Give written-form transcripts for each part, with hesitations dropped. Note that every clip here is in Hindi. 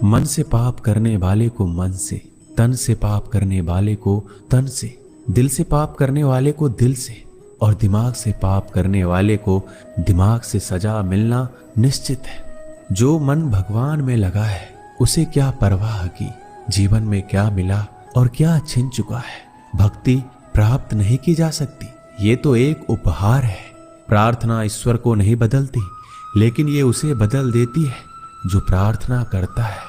मन से पाप करने वाले को मन से, तन से पाप करने वाले को तन से, दिल से पाप करने वाले को दिल से और दिमाग से पाप करने वाले को दिमाग से सजा मिलना निश्चित है। जो मन भगवान में लगा है उसे क्या परवाह की जीवन में क्या मिला और क्या छिन चुका है। भक्ति प्राप्त नहीं की जा सकती, ये तो एक उपहार है। प्रार्थना ईश्वर को नहीं बदलती, लेकिन ये उसे बदल देती है जो प्रार्थना करता है।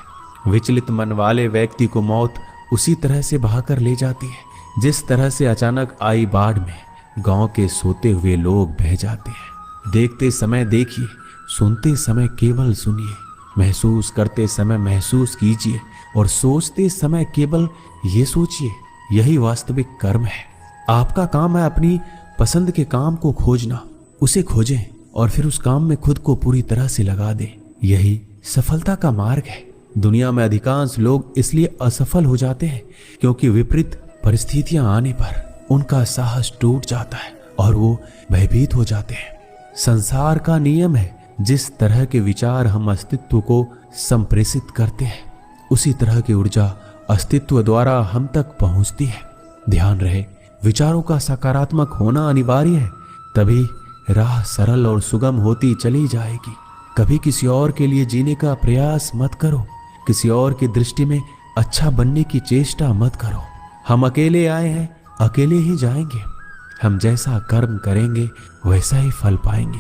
विचलित मन वाले व्यक्ति को मौत उसी तरह से बहाकर ले जाती है जिस तरह से अचानक आई बाढ़ में गांव के सोते हुए लोग बह जाते हैं। देखते समय देखिए, सुनते समय केवल सुनिए, महसूस करते समय महसूस कीजिए और सोचते समय केवल ये सोचिए, यही वास्तविक कर्म है। आपका काम है अपनी पसंद के काम को खोजना, उसे खोजें और फिर उस काम में खुद को पूरी तरह से लगा दें। यही सफलता का मार्ग है। दुनिया में अधिकांश लोग इसलिए असफल हो जाते हैं क्योंकि विपरीत परिस्थितियां आने पर उनका साहस टूट जाता है और वो भयभीत हो जाते हैं। संसार का नियम है, जिस तरह के विचार हम अस्तित्व को संप्रेषित करते हैं उसी तरह की ऊर्जा अस्तित्व द्वारा हम तक पहुंचती है। ध्यान रहे, विचारों का सकारात्मक होना अनिवार्य है, तभी राह सरल और सुगम होती चली जाएगी। कभी किसी और के लिए जीने का प्रयास मत करो, किसी और की दृष्टि में अच्छा बनने की चेष्टा मत करो। हम अकेले आए हैं, अकेले ही जाएंगे। हम जैसा कर्म करेंगे वैसा ही फल पाएंगे।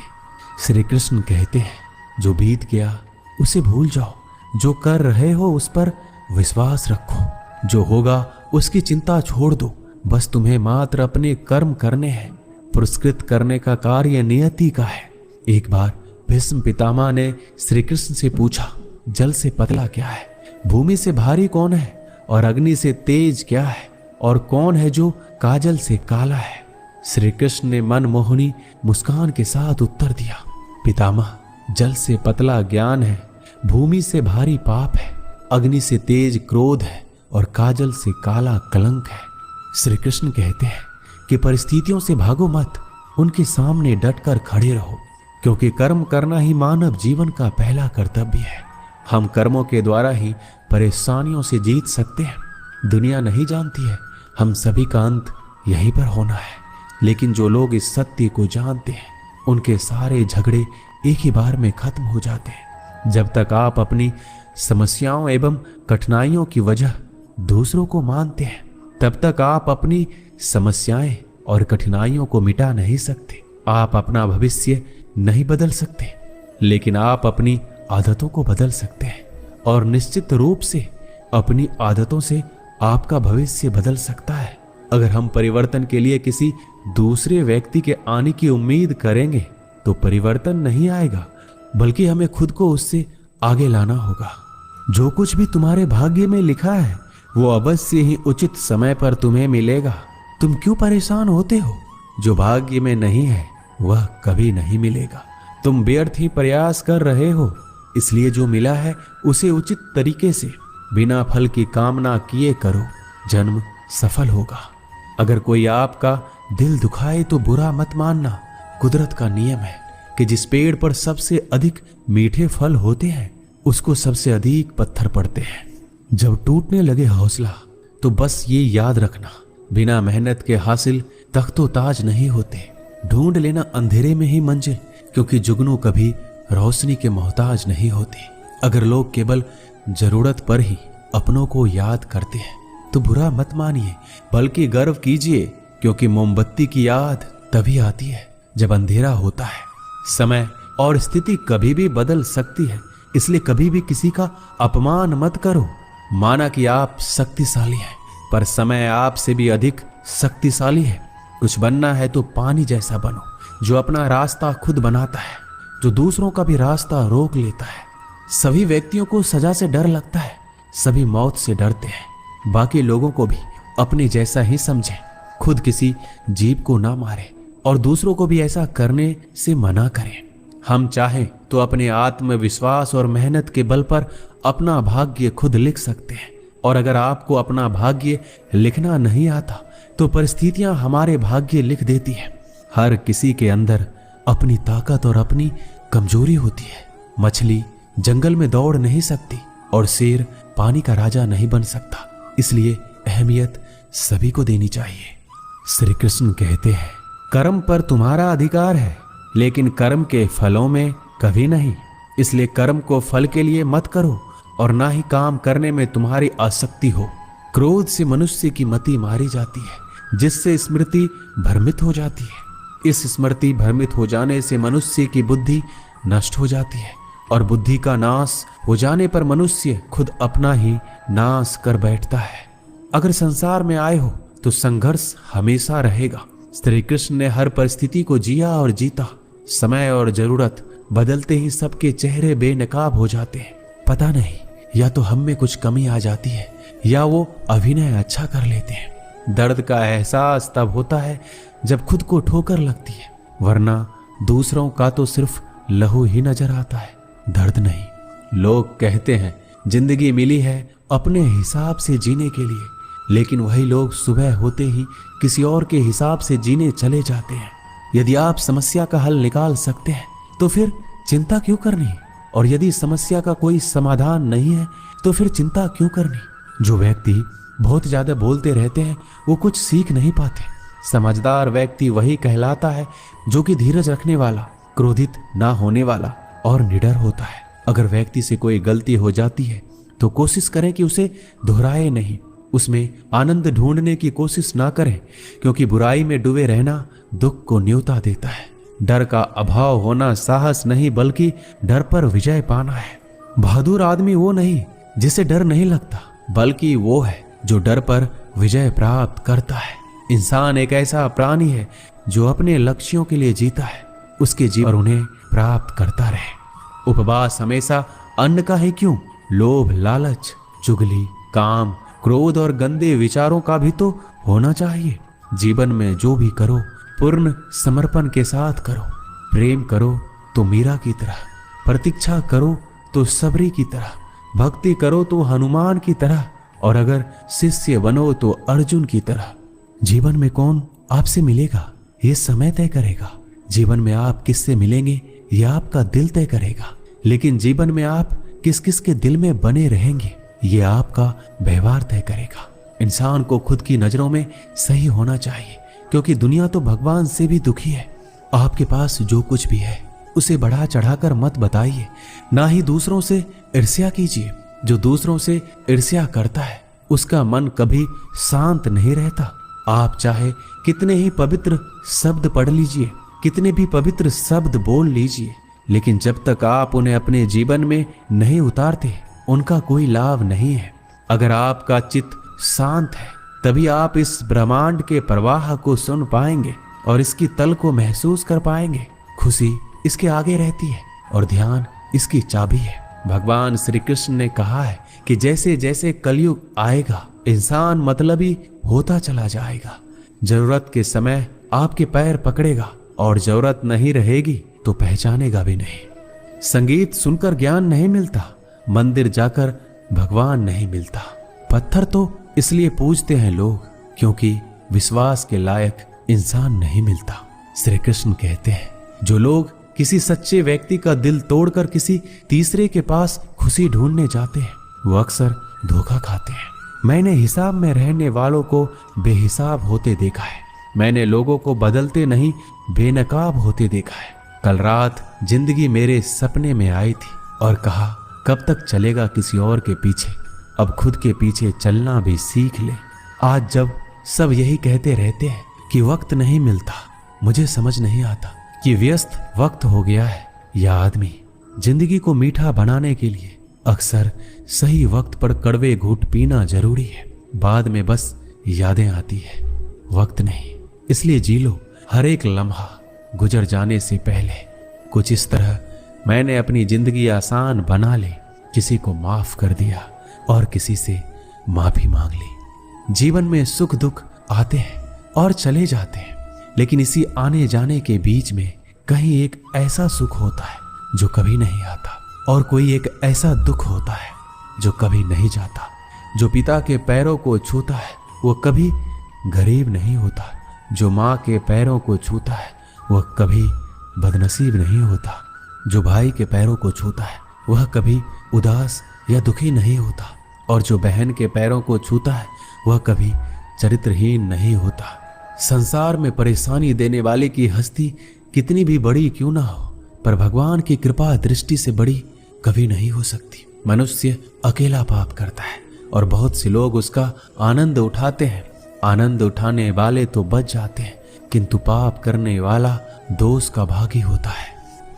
श्री कृष्ण कहते हैं, जो बीत गया उसे भूल जाओ, जो कर रहे हो उस पर विश्वास रखो, जो होगा उसकी चिंता छोड़ दो। बस तुम्हें मात्र अपने कर्म करने हैं, पुरस्कृत करने का कार्य नियति का है। एक बार भीष्म पितामह ने श्री कृष्ण से पूछा, जल से पतला क्या है, भूमि से भारी कौन है और अग्नि से तेज क्या है, और कौन है जो काजल से काला है। श्री कृष्ण ने मनमोहनी मुस्कान के साथ उत्तर दिया, पितामह, जल से पतला ज्ञान है, भूमि से भारी पाप है, अग्नि से तेज क्रोध है और काजल से काला कलंक है। श्री कृष्ण कहते हैं कि परिस्थितियों से भागो मत, उनके सामने डटकर खड़े रहो, क्योंकि कर्म करना ही मानव जीवन का पहला कर्तव्य है। हम कर्मों के द्वारा ही परेशानियों से जीत सकते हैं। दुनिया नहीं जानती है हम सभी का अंत यहीं पर होना है, लेकिन जो लोग इस सत्य को जानते हैं उनके सारे झगड़े एक ही बार में खत्म हो जाते हैं। जब तक आप अपनी समस्याओं एवं कठिनाइयों की वजह दूसरों को मानते हैं, तब तक आप अपनी समस्याएं और कठिनाइयों को मिटा नहीं सकते। आप अपना भविष्य नहीं बदल सकते, लेकिन आप अपनी आदतों को बदल सकते हैं, और निश्चित रूप से अपनी आदतों से आपका भविष्य बदल सकता है। अगर हम परिवर्तन के लिए किसी दूसरे व्यक्ति के आने की उम्मीद करेंगे तो परिवर्तन नहीं आएगा, बल्कि हमें खुद को उससे आगे लाना होगा। जो कुछ भी तुम्हारे भाग्य में लिखा है वो अवश्य ही उचित समय पर तुम्हें मिलेगा। तुम क्यों परेशान होते हो? जो भाग्य में नहीं है वह कभी नहीं मिलेगा। तुम व्यर्थ ही प्रयास कर रहे हो, इसलिए जो मिला है उसे उचित तरीके से बिना फल की कामना किए करो, जन्म सफल होगा। अगर कोई आपका दिल दुखाए तो बुरा मत मानना। कुदरत का नियम है कि जिस पेड़ पर सबसे अधिक मीठे फल होते हैं उसको सबसे अधिक पत्थर पड़ते हैं। जब टूटने लगे हौसला तो बस ये याद रखना, बिना मेहनत के हासिल तख्तो ताज नहीं होते। ढूंढ लेना अंधेरे में ही मंजिल, क्योंकि जुगनू कभी रोशनी के मोहताज नहीं होते। अगर लोग केवल जरूरत पर ही अपनों को याद करते हैं तो बुरा मत मानिए, बल्कि गर्व कीजिए, क्योंकि मोमबत्ती की याद तभी आती है जब अंधेरा होता है। समय और स्थिति कभी भी बदल सकती है, इसलिए कभी भी किसी का अपमान मत करो। माना कि आप शक्तिशाली हैं, पर समय आपसे भी अधिक शक्तिशाली है। कुछ बनना है तो पानी जैसा बनो, जो अपना रास्ता खुद बनाता है, जो दूसरों का भी रास्ता रोक लेता है। सभी व्यक्तियों को सजा से डर लगता है, सभी मौत से डरते हैं। बाकी लोगों को भी अपने जैसा ही समझें। खुद किसी जीव को ना मारें और दूसरों को भी ऐसा करने से मना करें। हम चाहें तो अपने आत्मविश्वास और मेहनत के बल पर अपना भाग्य खुद लिख सकते हैं। और अगर आपको अपना भाग्य लिखना नहीं आता तो परिस्थितियां हमारे भाग्य लिख देती हैं। हर किसी के अंदर अपनी ताकत और अपनी कमजोरी होती है। मछली जंगल में दौड़ नहीं सकती और शेर पानी का राजा नहीं बन सकता, इसलिए अहमियत सभी को देनी चाहिए। श्री कृष्ण कहते हैं, कर्म पर तुम्हारा अधिकार है, लेकिन कर्म के फलों में कभी नहीं। इसलिए कर्म को फल के लिए मत करो और ना ही काम करने में तुम्हारी आसक्ति हो। क्रोध से मनुष्य की मति मारी जाती है, जिससे स्मृति भ्रमित हो जाती है। इस स्मृति भ्रमित हो जाने से मनुष्य की बुद्धि नष्ट हो जाती है और बुद्धि का नाश हो जाने पर मनुष्य खुद अपना ही नाश कर बैठता है। अगर संसार में आए हो तो संघर्ष हमेशा रहेगा। श्री कृष्ण ने हर परिस्थिति को जिया और जीता। समय और जरूरत बदलते ही सबके चेहरे बेनकाब हो जाते हैं। पता नहीं, या तो हम में कुछ कमी आ जाती है या वो अभिनय अच्छा कर लेते हैं। दर्द का एहसास तब होता है जब खुद को ठोकर लगती है, वरना दूसरों का तो सिर्फ लहू ही नजर आता है, दर्द नहीं। लोग कहते हैं जिंदगी मिली है अपने हिसाब से जीने के लिए, लेकिन वही लोग सुबह होते ही किसी और के हिसाब से जीने चले जाते हैं। यदि आप समस्या का हल निकाल सकते हैं तो फिर चिंता क्यों करनी, और यदि समस्या का कोई समाधान नहीं है तो फिर चिंता क्यों करनी। जो व्यक्ति बहुत ज्यादा बोलते रहते हैं वो कुछ सीख नहीं पाते। समझदार व्यक्ति वही कहलाता है जो कि धीरज रखने वाला, क्रोधित ना होने वाला और निडर होता है। अगर व्यक्ति से कोई गलती हो जाती है तो कोशिश करें कि उसे दोहराए नहीं, उसमें आनंद ढूंढने की कोशिश ना करें, क्योंकि बुराई में डूबे रहना दुख को न्योता देता है। डर का अभाव होना साहस नहीं बल्कि डर पर विजय पाना है। बहादुर आदमी वो नहीं जिसे डर नहीं लगता, बल्कि वो है जो डर पर विजय प्राप्त करता है। इंसान एक ऐसा प्राणी है जो अपने लक्ष्यों के लिए जीता है, उसके जीवन और उन्हें प्राप्त करता रहे। उपवास हमेशा अन्न का ही क्यों, लोभ, लालच, चुगली, काम, क्रोध और गंदे विचारों का भी तो होना चाहिए। जीवन में जो भी करो पूर्ण समर्पण के साथ करो। प्रेम करो तो मीरा की तरह, प्रतीक्षा करो तो सबरी की तरह, भक्ति करो तो हनुमान की तरह, और अगर शिष्य बनो तो अर्जुन की तरह। जीवन में कौन आपसे मिलेगा ये समय तय करेगा। जीवन में आप किससे मिलेंगे ये आपका दिल तय करेगा। लेकिन जीवन में आप किस किस के दिल में बने रहेंगे ये आपका व्यवहार तय करेगा। इंसान को खुद की नजरों में सही होना चाहिए, क्योंकि दुनिया तो भगवान से भी दुखी है। आपके पास जो कुछ भी है उसे बढ़ा चढ़ाकर मत बताइए, ना ही दूसरों से ईर्ष्या कीजिए। जो दूसरों से ईर्ष्या करता है उसका मन कभी शांत नहीं रहता। आप चाहे कितने ही पवित्र शब्द पढ़ लीजिए, कितने भी पवित्र शब्द बोल लीजिए, लेकिन जब तक आप उन्हें अपने जीवन में नहीं उतारते उनका कोई लाभ नहीं है। अगर आपका चित्त शांत है तभी आप इस ब्रह्मांड के प्रवाह को सुन पाएंगे और इसकी तल को महसूस कर पाएंगे। खुशी इसके आगे रहती है और ध्यान इसकी चाबी है। भगवान श्री कृष्ण ने कहा है कि जैसे जैसे कलयुग आएगा इंसान मतलबी होता चला जाएगा। जरूरत के समय आपके पैर पकड़ेगा और जरूरत नहीं रहेगी तो पहचानेगा भी नहीं। संगीत सुनकर ज्ञान नहीं मिलता, मंदिर जाकर भगवान नहीं मिलता। पत्थर तो इसलिए पूजते हैं लोग क्योंकि विश्वास के लायक इंसान नहीं मिलता। श्री कृष्ण कहते हैं जो लोग किसी सच्चे व्यक्ति का दिल तोड़कर किसी तीसरे के पास खुशी ढूंढने जाते हैं वो अक्सर धोखा खाते हैं। मैंने हिसाब में रहने वालों को बेहिसाब होते देखा है। मैंने लोगों को बदलते नहीं बेनकाब होते देखा है। कल रात जिंदगी मेरे सपने में आई थी और कहा कब तक चलेगा किसी और के पीछे, अब खुद के पीछे चलना भी सीख ले। आज जब सब यही कहते रहते हैं कि वक्त नहीं मिलता, मुझे समझ नहीं आता कि व्यस्त वक्त हो गया है या आदमी जिंदगी को मीठा बनाने के लिए अक्सर सही वक्त पर कड़वे घूंट पीना जरूरी है। बाद में बस यादें आती है, वक्त नहीं। इसलिए जी लो हर एक लम्हा गुजर जाने से पहले। कुछ इस तरह मैंने अपनी जिंदगी आसान बना ली, किसी को माफ कर दिया और किसी से माफी मांग ली। जीवन में सुख दुख आते हैं और चले जाते हैं, लेकिन इसी आने जाने के बीच में कहीं एक ऐसा सुख होता है जो कभी नहीं आता और कोई एक ऐसा दुख होता है जो कभी नहीं जाता। जो पिता के पैरों को छूता है वो कभी गरीब नहीं होता, जो माँ के पैरों को छूता है वह कभी बदनसीब नहीं होता, जो भाई के पैरों को छूता है वह कभी उदास या दुखी नहीं होता, और जो बहन के पैरों को छूता है वह कभी चरित्रहीन नहीं होता। संसार में परेशानी देने वाले की हस्ती कितनी भी बड़ी क्यों ना हो, पर भगवान की कृपा दृष्टि से बड़ी कभी नहीं हो सकती। मनुष्य अकेला पाप करता है और बहुत से लोग उसका आनंद उठाते हैं। आनंद उठाने वाले तो बच जाते हैं, किंतु पाप करने वाला दोष का भागी होता है।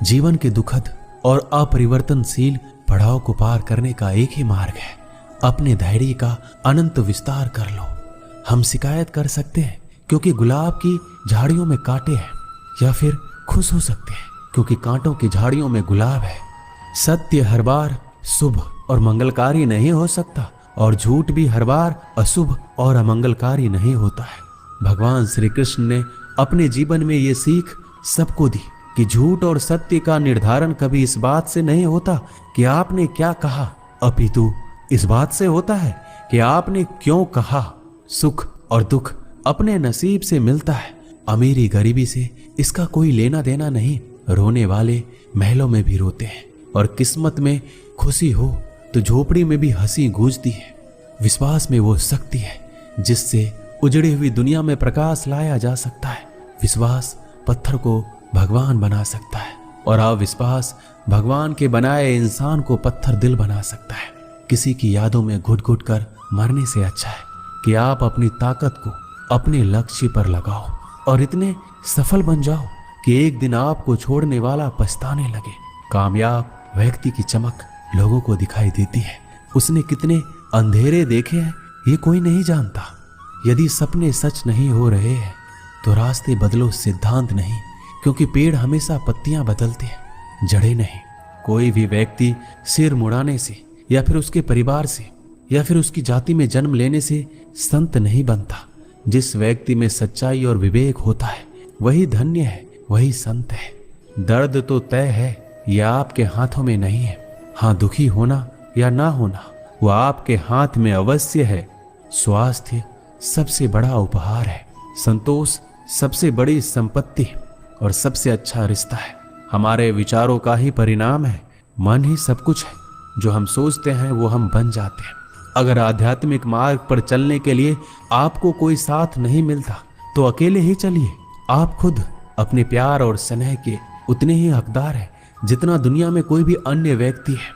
जीवन के दुखद और अपरिवर्तनशील पड़ाव को पार करने का एक ही मार्ग है, अपने धैर्य का अनंत विस्तार कर लो। हम शिकायत कर सकते हैं क्योंकि गुलाब की झाड़ियों में कांटे हैं, या फिर खुश हो सकते हैं क्योंकि कांटों की झाड़ियों में गुलाब है। सत्य हर बार शुभ और मंगलकारी नहीं हो सकता, और झूठ भी हर बार अशुभ और अमंगलकारी नहीं होता है। भगवान श्री कृष्ण ने अपने जीवन में ये सीख सबको दी कि झूठ और सत्य का निर्धारण कभी इस बात से नहीं होता कि आपने क्या कहा, अपितु इस बात से होता है कि आपने क्यों कहा। सुख और दुख अपने नसीब से मिलता है, अमीरी गरीबी से इसका कोई लेना देना नहीं। रोने वाले महलों में भी रोते हैं, और किस्मत में खुशी हो तो झोपड़ी में भी हंसी गूंजती है। विश्वास में वो शक्ति है जिससे उजड़ी हुई दुनिया में प्रकाश लाया जा सकता है। विश्वास पत्थर को भगवान बना सकता है, और अविश्वास भगवान के बनाए इंसान को पत्थर दिल बना सकता है। किसी की यादों में घुट घुट कर मरने से अच्छा है कि आप अपनी ताकत को अपने लक्ष्य पर लगाओ और इतने सफल बन जाओ कि एक दिन आपको छोड़ने वाला पछताने लगे। कामयाब व्यक्ति की चमक लोगों को दिखाई देती है। उसने कितने अंधेरे देखे हैं ये कोई नहीं जानता। यदि सपने सच नहीं हो रहे हैं तो रास्ते बदलो, सिद्धांत नहीं, क्योंकि पेड़ हमेशा पत्तियां बदलते हैं, जड़ें नहीं। कोई भी व्यक्ति सिर मुड़ाने से या फिर उसके परिवार से या फिर उसकी जाति में जन्म लेने से संत नहीं बनता। जिस व्यक्ति में सच्चाई और विवेक होता है वही धन्य है, वही संत है। दर्द तो तय है, यह आपके हाथों में नहीं है। हाँ, दुखी होना या ना होना वो आपके हाथ में अवश्य है। स्वास्थ्य सबसे बड़ा उपहार है, संतोष सबसे बड़ी संपत्ति और सबसे अच्छा रिश्ता है। हमारे विचारों का ही परिणाम है। मन ही सब कुछ है, जो हम सोचते हैं वो हम बन जाते हैं। अगर आध्यात्मिक मार्ग पर चलने के लिए आपको कोई साथ नहीं मिलता तो अकेले ही चलिए। आप खुद अपने प्यार और स्नेह के उतने ही हकदार हैं जितना दुनिया में कोई भी अन्य व्यक्ति है।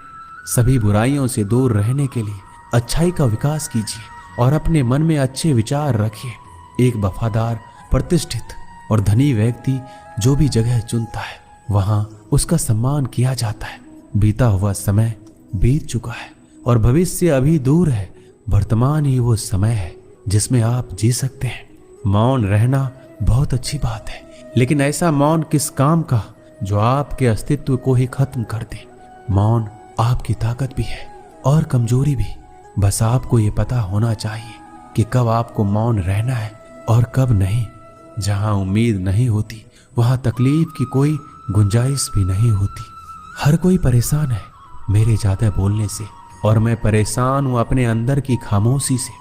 सभी बुराइयों से दूर रहने के लिए अच्छाई का विकास कीजिए और अपने मन में अच्छे विचार रखिए। एक वफादार, प्रतिष्ठित और धनी व्यक्ति जो भी जगह चुनता है वहां उसका सम्मान किया जाता है। बीता हुआ समय बीत चुका है और भविष्य अभी दूर है। वर्तमान ही वो समय है जिसमें आप जी सकते हैं। मौन रहना बहुत अच्छी बात है, लेकिन ऐसा मौन किस काम का जो आपके अस्तित्व को ही खत्म कर दे। मौन आपकी ताकत भी है और कमजोरी भी। बस आपको ये पता होना चाहिए कि कब आपको मौन रहना है और कब नहीं। जहां उम्मीद नहीं होती वहां तकलीफ की कोई गुंजाइश भी नहीं होती। हर कोई परेशान है मेरे ज्यादा बोलने से, और मैं परेशान हूं अपने अंदर की खामोशी से।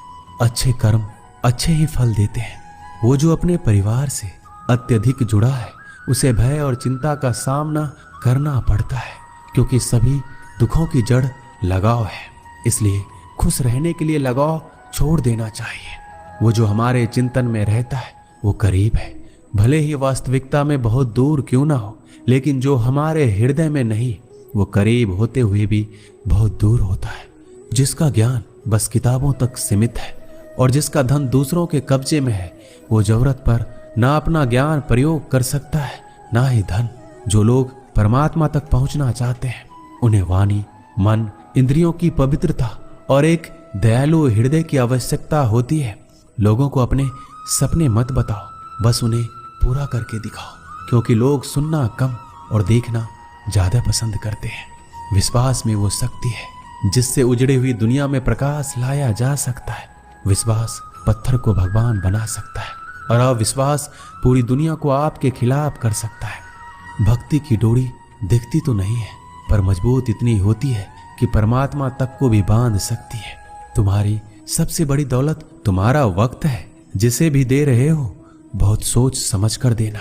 अच्छे कर्म अच्छे ही फल देते हैं। वो जो अपने परिवार से अत्यधिक जुड़ा है उसे भय और चिंता का सामना करना पड़ता है, क्योंकि सभी दुखों की जड़ लगाव है। इसलिए खुश रहने के लिए लगाव छोड़ देना चाहिए। वो जो हमारे चिंतन में रहता है वो करीब है, भले ही वास्तविकता में बहुत दूर क्यों ना हो, लेकिन जो हमारे हृदय में नहीं वो करीब होते हुए भी बहुत दूर होता है। जिसका ज्ञान बस किताबों तक सीमित है और जिसका धन दूसरों के कब्जे में है, वो जरूरत पर ना अपना ज्ञान प्रयोग कर सकता है ना ही धन। जो लोग परमात्मा तक पहुंचना चाहते हैं उन्हें वाणी, मन, इंद्रियों की पवित्रता और एक दयालु हृदय की आवश्यकता होती है। लोगों को अपने सपने मत बताओ, बस उन्हें पूरा करके दिखाओ, क्योंकि लोग सुनना कम और देखना ज्यादा पसंद करते हैं। विश्वास में वो शक्ति है जिससे उजड़ी हुई दुनिया में प्रकाश लाया जा सकता है। विश्वास पत्थर को भगवान बना सकता है और अविश्वास पूरी दुनिया को आपके खिलाफ कर सकता है। भक्ति की डोरी दिखती तो नहीं है, पर मजबूत इतनी होती है कि परमात्मा तक को भी बांध सकती है। तुम्हारी सबसे बड़ी दौलत तुम्हारा वक्त है। जिसे भी दे रहे हो बहुत सोच समझ कर देना।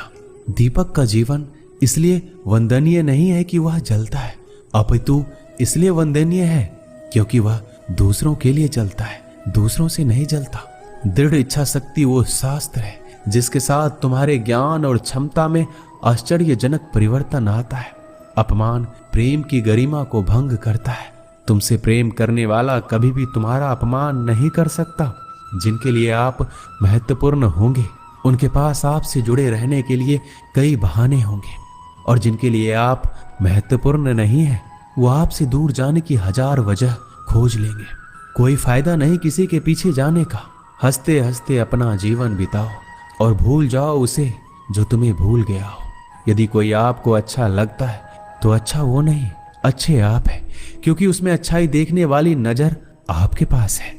दीपक का जीवन इसलिए वंदनीय नहीं है कि वह जलता है, अपितु इसलिए वंदनीय है क्योंकि वह दूसरों के लिए चलता है, दूसरों से नहीं जलता। दृढ़ इच्छा शक्ति वो शास्त्र है जिसके साथ तुम्हारे ज्ञान और क्षमता में आश्चर्यजनक परिवर्तन आता है। अपमान प्रेम की गरिमा को भंग करता है। तुमसे प्रेम करने वाला कभी भी तुम्हारा अपमान नहीं कर सकता। जिनके लिए आप महत्वपूर्ण होंगे उनके पास आपसे जुड़े रहने के लिए कई बहाने होंगे, और जिनके लिए आप महत्वपूर्ण नहीं है वो आपसे दूर जाने की हजार वजह खोज लेंगे। कोई फायदा नहीं किसी के पीछे जाने का। हंसते हंसते अपना जीवन बिताओ और भूल जाओ उसे जो तुम्हें भूल गया हो। यदि कोई आपको अच्छा लगता है तो अच्छा वो नहीं, अच्छे आप है, क्योंकि उसमें अच्छाई देखने वाली नजर आपके पास है।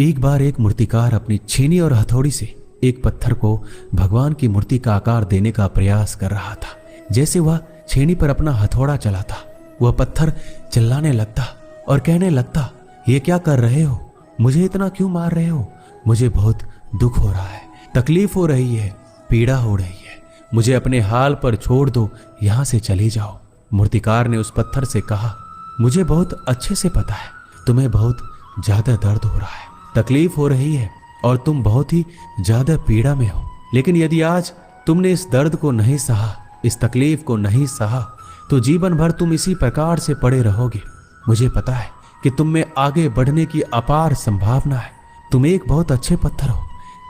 एक बार एक मूर्तिकार अपनी छेनी और हथौड़ी से एक पत्थर को भगवान की मूर्ति का आकार देने का प्रयास कर रहा था। जैसे वह छेनी पर अपना हथौड़ा चलाता, वह पत्थर चिल्लाने लगता और कहने लगता, ये क्या कर रहे हो? मुझे इतना क्यों मार रहे हो? मुझे बहुत दुख हो रहा है, तकलीफ हो रही है, पीड़ा हो रही है। मुझे अपने हाल पर छोड़ दो, यहां से चले जाओ। मूर्तिकार ने उस पत्थर से कहा, मुझे बहुत अच्छे से पता है तुम्हें बहुत ज्यादा दर्द हो रहा है, तकलीफ हो रही है और तुम बहुत ही ज्यादा पीड़ा में हो। लेकिन यदि आज तुमने इस दर्द को नहीं सहा, इस तकलीफ को नहीं सहा, तो जीवन भर तुम इसी प्रकार से पड़े रहोगे। मुझे पता है कि तुम में आगे बढ़ने की अपार संभावना है। तुम एक बहुत अच्छे पत्थर हो,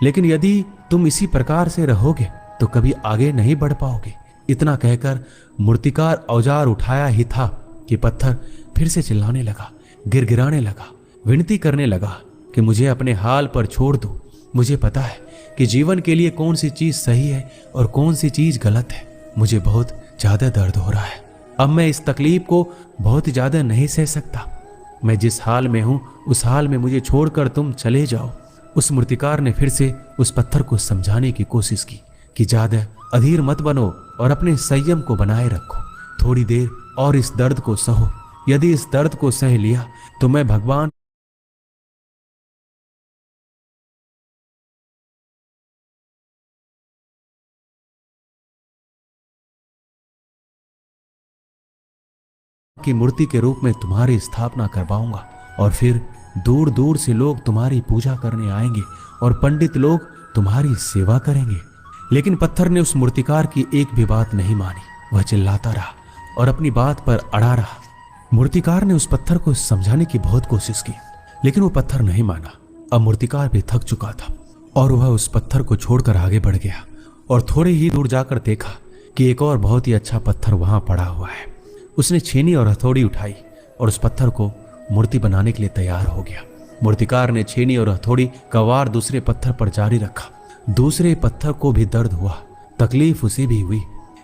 लेकिन यदि तुम इसी प्रकार से रहोगे तो कभी आगे नहीं बढ़ पाओगे। इतना कहकर मूर्तिकार औजार उठाया ही था कि पत्थर फिर से चिल्लाने लगा, गिड़गिड़ाने लगा, विनती करने लगा कि मुझे अपने हाल पर छोड़ दो। मुझे पता है कि जीवन के लिए कौन सी चीज सही है और कौन सी चीज गलत है। मुझे बहुत ज्यादा दर्द हो रहा है। अब मैं इस तकलीफ को बहुत ज्यादा नहीं सह सकता। मैं जिस हाल में हूं उस हाल में मुझे छोड़कर तुम चले जाओ। उस मूर्तिकार ने फिर से उस पत्थर को समझाने की कोशिश की कि ज्यादा अधीर मत बनो और अपने संयम को बनाए रखो। थोड़ी देर और इस दर्द को सहो। यदि इस दर्द को सह लिया तो मैं भगवान की मूर्ति के रूप में तुम्हारी स्थापना करवाऊंगा, और फिर दूर दूर से लोग तुम्हारी पूजा करने आएंगे और पंडित लोग तुम्हारी सेवा करेंगे। लेकिन पत्थर ने उस मूर्तिकार की एक भी बात नहीं मानी। वह चिल्लाता रहा और अपनी बात पर अड़ा रहा। मूर्तिकार ने उस पत्थर को समझाने की बहुत कोशिश की, लेकिन वो पत्थर नहीं माना। अब मूर्तिकार भी थक चुका था और वह उस पत्थर को छोड़कर आगे बढ़ गया और थोड़े ही दूर जाकर देखा कि एक और बहुत ही अच्छा पत्थर वहां पड़ा हुआ है। उसने छेनी और हथौड़ी उठाई और उस पत्थर को मूर्ति बनाने के लिए तैयार हो गया। मूर्तिकार ने छेनी और हथौड़ी का वार दूसरे पत्थर पर जारी रखा। दूसरे पत्थर को भी दर्द हुआ, तकलीफ उसे भी हुई,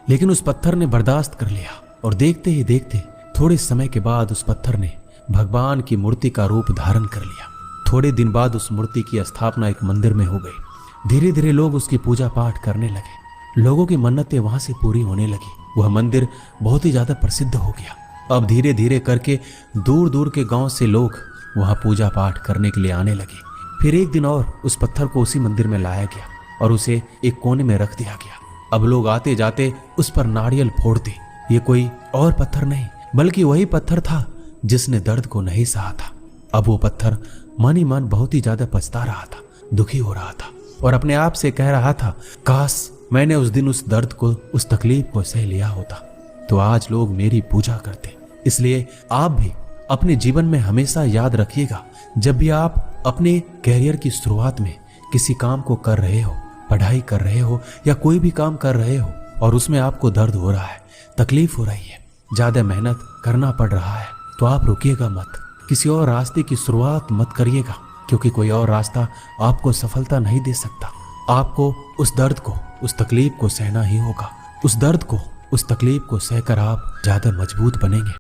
लेकिन उस पत्थर ने बर्दाश्त कर लिया और देखते ही देखते थोड़े समय के बाद उस पत्थर ने भगवान की मूर्ति का रूप धारण कर लिया। थोड़े दिन बाद उस मूर्ति की स्थापना एक मंदिर में हो गई। धीरे धीरे लोग उसकी पूजा पाठ करने लगे। लोगों की मन्नतें वहां से पूरी होने लगी। वह मंदिर बहुत ही ज्यादा प्रसिद्ध हो गया। अब धीरे धीरे करके दूर दूर के गांव से लोग वहां पूजा पाठ करने के लिए आने लगे। फिर एक दिन और उस पत्थर को उसी मंदिर में लाया गया और उसे एक कोने में रख दिया गया। अब लोग आते जाते उस पर नारियल फोड़ते। ये कोई और पत्थर नहीं बल्कि वही पत्थर था जिसने दर्द को नहीं सहा था। अब वो पत्थर मन ही मन बहुत ही ज्यादा पछता रहा था, दुखी हो रहा था और अपने आप से कह रहा था, काश मैंने उस दिन उस दर्द को, उस तकलीफ को सह लिया होता तो आज लोग मेरी पूजा करते। इसलिए आप भी अपने जीवन में हमेशा याद रखिएगा, जब भी आप अपने कैरियर की शुरुआत में किसी काम को कर रहे हो, पढ़ाई कर रहे हो या कोई भी काम कर रहे हो और उसमें आपको दर्द हो रहा है, तकलीफ हो रही है, ज्यादा मेहनत करना पड़ रहा है, तो आप रुकिएगा मत। किसी और रास्ते की शुरुआत मत करिएगा, क्योंकि कोई और रास्ता आपको सफलता नहीं दे सकता। आपको उस दर्द को, उस तकलीफ को सहना ही होगा। उस दर्द को, उस तकलीफ को सहकर आप ज्यादा मजबूत बनेंगे।